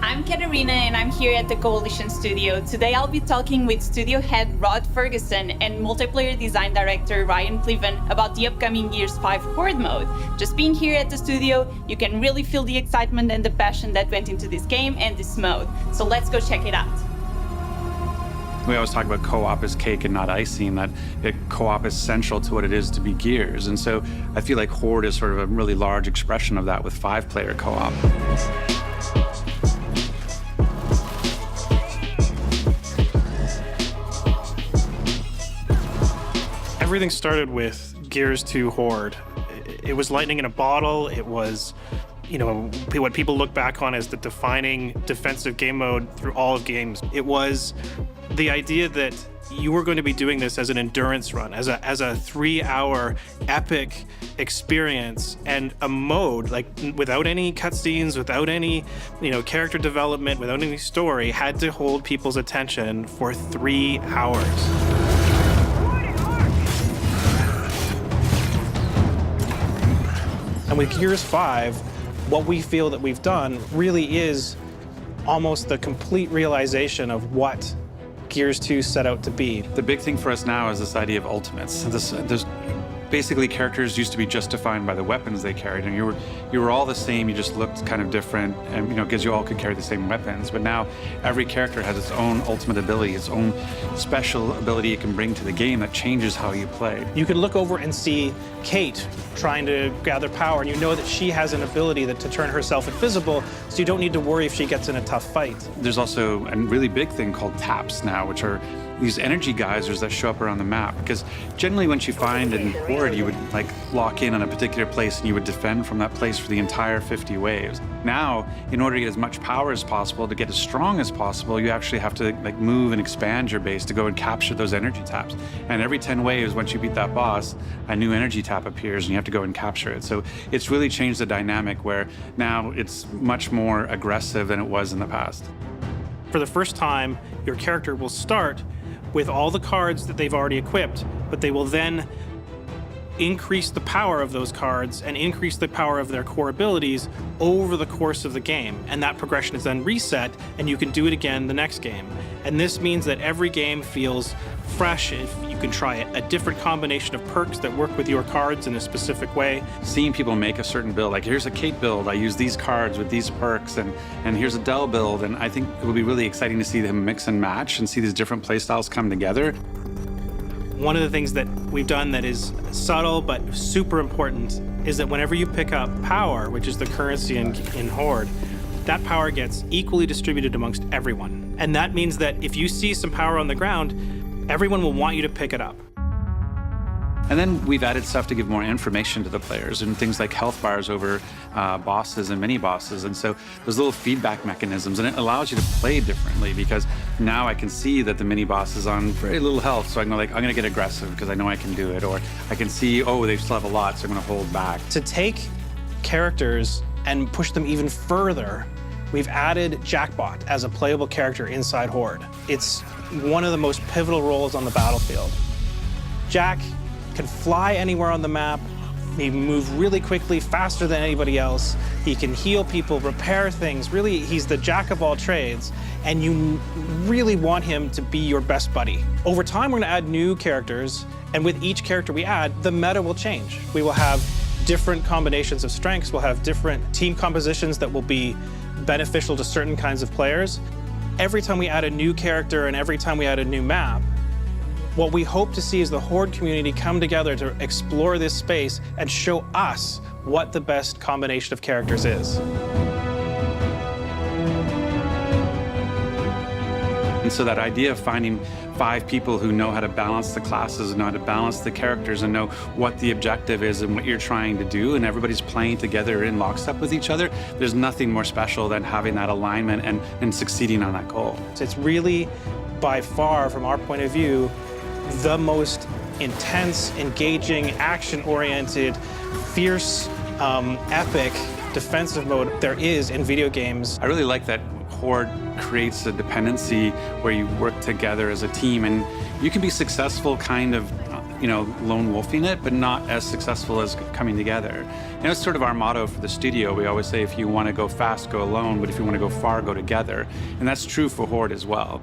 I'm Katerina and I'm here at the Coalition Studio. Today I'll be talking with studio head Rod Fergusson and multiplayer design director Ryan Cleven about the upcoming Gears 5 Horde mode. Just being here at the studio, you can really feel the excitement and the passion that went into this game and this mode. So let's go check it out. We always talk about co-op as cake and not icing, that co-op is central to what it is to be Gears. And so I feel like Horde is sort of a really large expression of that with 5-player co-op. Everything started with Gears 2 Horde. It was lightning in a bottle. It was, what people look back on as the defining defensive game mode through all of games. It was the idea that you were going to be doing this as an endurance run, as a 3-hour epic experience, and a mode like without any cutscenes, without any character development, without any story, had to hold people's attention for 3 hours. And with Gears 5, what we feel that we've done really is almost the complete realization of what Gears 2 set out to be. The big thing for us now is this idea of ultimates. Basically, characters used to be just defined by the weapons they carried, and you were all the same. You just looked kind of different, and because you all could carry the same weapons. But now every character has its own ultimate ability, its own special ability it can bring to the game that changes how you play. You can look over and see Kait trying to gather power, and you know that she has an ability to turn herself invisible, so you don't need to worry if she gets in a tough fight. There's also a really big thing called taps now, which are these energy geysers that show up around the map. Because generally when you find in Horde, you would lock in on a particular place and you would defend from that place for the entire 50 waves. Now, in order to get as much power as possible, to get as strong as possible, you actually have to move and expand your base to go and capture those energy taps. And every 10 waves, once you beat that boss, a new energy tap appears and you have to go and capture it. So it's really changed the dynamic where now it's much more aggressive than it was in the past. For the first time, your character will start with all the cards that they've already equipped, but they will then increase the power of those cards and increase the power of their core abilities over the course of the game. And that progression is then reset, and you can do it again the next game. And this means that every game feels fresh. If you can try a different combination of perks that work with your cards in a specific way. Seeing people make a certain build, like here's a Kait build, I use these cards with these perks, and here's a Dell build, and I think it will be really exciting to see them mix and match and see these different playstyles come together. One of the things that we've done that is subtle but super important is that whenever you pick up power, which is the currency in Horde, that power gets equally distributed amongst everyone. And that means that if you see some power on the ground, everyone will want you to pick it up. And then we've added stuff to give more information to the players, and things like health bars over bosses and mini bosses. And so those little feedback mechanisms, and it allows you to play differently, because now I can see that the mini boss is on very little health, so I can go I'm gonna get aggressive because I know I can do it. Or I can see, oh, they still have a lot, so I'm gonna hold back. To take characters and push them even further, we've added Jackbot as a playable character inside Horde. It's one of the most pivotal roles on the battlefield. Jack can fly anywhere on the map. He moves really quickly, faster than anybody else. He can heal people, repair things. Really, he's the jack of all trades, and you really want him to be your best buddy. Over time, we're gonna add new characters, and with each character we add, the meta will change. We will have different combinations of strengths. We'll have different team compositions that will be beneficial to certain kinds of players. Every time we add a new character and every time we add a new map, what we hope to see is the Horde community come together to explore this space and show us what the best combination of characters is. And so that idea of finding 5 people who know how to balance the classes, know how to balance the characters, and know what the objective is and what you're trying to do, and everybody's playing together in lockstep with each other, there's nothing more special than having that alignment and succeeding on that goal. So it's really, by far, from our point of view, the most intense, engaging, action-oriented, fierce, epic defensive mode there is in video games. I really like that Horde creates a dependency where you work together as a team, and you can be successful kind of lone wolfing it, but not as successful as coming together. And it's sort of our motto for the studio. We always say, if you want to go fast, go alone, but if you want to go far, go together. And that's true for Horde as well.